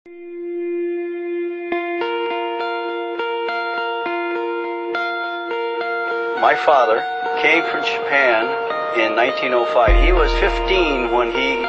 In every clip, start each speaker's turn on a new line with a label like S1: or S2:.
S1: My father came from Japan in 1905. He was 15 when he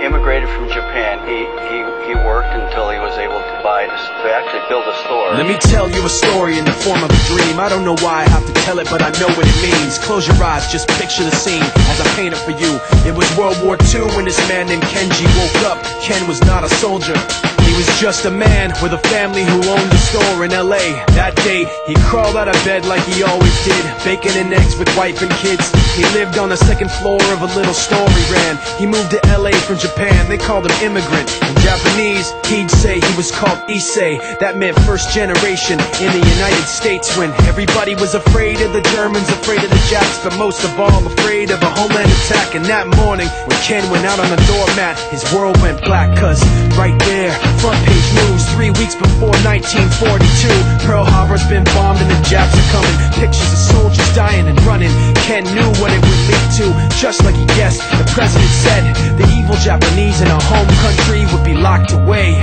S1: immigrated from Japan. He worked until he was able to actually build a store.
S2: Let me tell you a story in the form of a dream. I don't know why I have to tell it, but I know what it means. Close your eyes, just picture the scene as I paint it for you. It was World War II when this man named Kenji woke up. Ken was not a soldier. He was just a man with a family who owned a store in LA. That day, he crawled out of bed like he always did, bacon and eggs with wife and kids. He lived on the second floor of a little store he ran. He moved to LA from Japan, they called him immigrant. In Japanese, he'd say he was called Issei. That meant first generation in the United States, when everybody was afraid of the Germans, afraid of the Japs, but most of all afraid of a homeland attack. And that morning, when Ken went out on the doormat, his world went black, cause right there, front page news, 3 weeks before 1942, Pearl Harbor's been bombed and the Japs are coming. Pictures of soldiers dying and running. Ken knew what it would lead to, just like he guessed. The president said the evil Japanese in our home country would be locked away.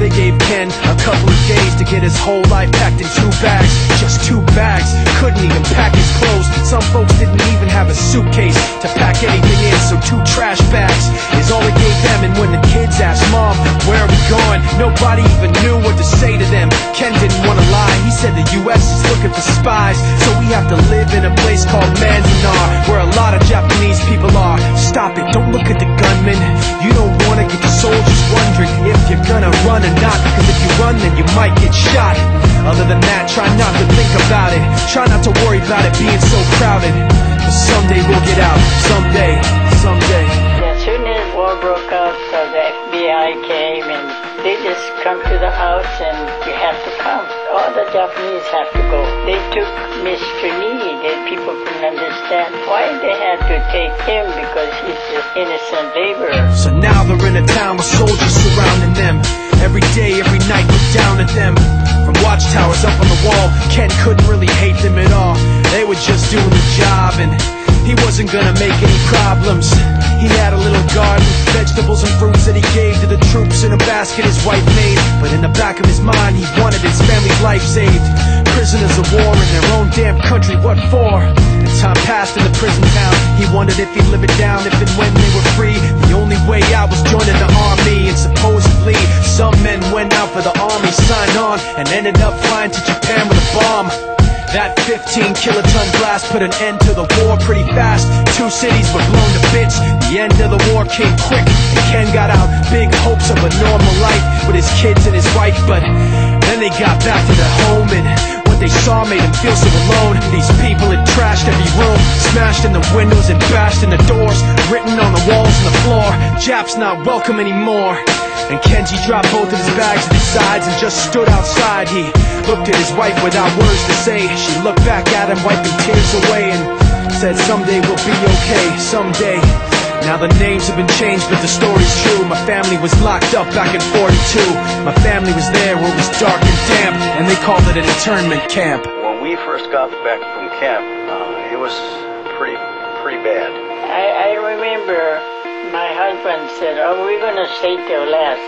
S2: They gave Ken a couple of days to get his whole life packed in 2 bags. Just 2 bags, couldn't even pack his clothes. Some folks didn't even have a suitcase to pack anything in, so 2 trash bags is all they gave them. And when the kids asked Mom, where are we going, nobody even knew what to say to them. Ken didn't want to lie, he said the US is looking for spies, so we have to live in a place called Manzanar, where a lot of Japanese people are. Stop it, don't look at the gunman. You don't want to get the soldiers wondering if you're gonna run or not, cause if you run then you might get shot. Other than that, try not to think about it. Try not to worry about it being so crowded. But someday we'll get out, someday, someday.
S3: As soon as war broke out, the FBI came and they just come to the house and you have to come. All the Japanese have to go. They took Mr. Nii. People couldn't understand why they had to take him, because he's just innocent laborer.
S2: So now they're in a town with soldiers surrounding them. Every day, every night, look down at them. From watchtowers up on the wall, Ken couldn't really hate them at all. They were just doing the job, and he wasn't gonna make any problems. He had a little garden, vegetables and fruits that he gave to the troops in a basket his wife made. But in the back of his mind, he wanted his family's life saved. Prisoners of war in their own damn country, what for? As time passed in the prison town, he wondered if he'd live it down if and when they were free. The only way out was joining the army, and supposedly some men went out for the army, signed on, and ended up flying to Japan with a bomb. That 15-kiloton blast put an end to the war pretty fast. 2 cities were blown to bits. The end of the war came quick, and Ken got out big hopes of a normal life with his kids and his wife. But then they got back to their home, and what they saw made him feel so alone. These people had trashed every room, smashed in the windows and bashed in the doors, written on the walls and the floor, Japs not welcome anymore. And Kenji dropped both of his bags to the sides and just stood outside. He looked at his wife without words to say. She looked back at him, wiping tears away, and said, someday we'll be okay, someday. Now the names have been changed, but the story's true. My family was locked up back in '42. My family was there where it was dark and damp, and they called it an internment camp.
S1: When we first got back from camp, it was pretty bad.
S3: I remember my husband said, oh, we're going to stay till last.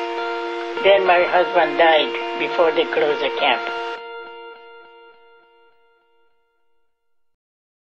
S3: Then my husband died before they closed the camp.